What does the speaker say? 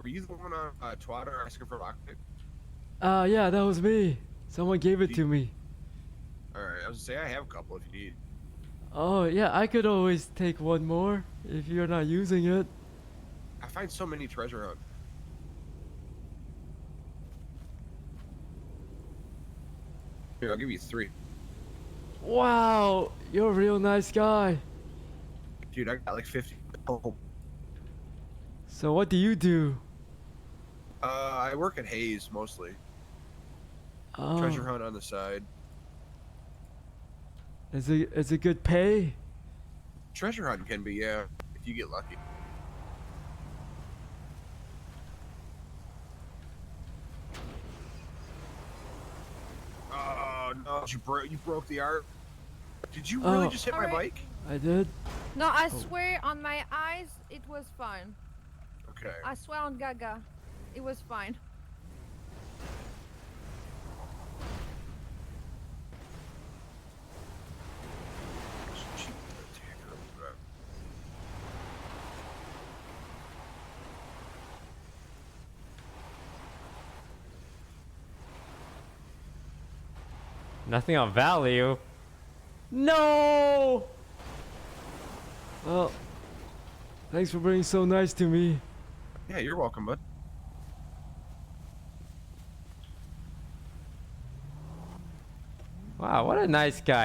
Were you the one on Twitter asking for lockpick? Yeah, that was me. Someone gave it to me. Alright, I was gonna say I have a couple if you need. Oh, yeah, I could always take one more if you're not using it. I find so many treasure hunt. Here, I'll give you 3. Wow, you're a real nice guy. Dude, I got like 50. Oh. So what do you do? I work at Hayes mostly. Oh, Treasure hunt on the side. is it good pay? Treasure hunt can be, yeah, if you get lucky. Oh no, you broke the art. Did you really just hit my bike? I did. No, I swear on my eyes, it was fine. Okay. I swear on Gaga, it was fine. Nothing on value. No! Well, thanks for being so nice to me. Yeah, you're welcome, bud. Wow, what a nice guy.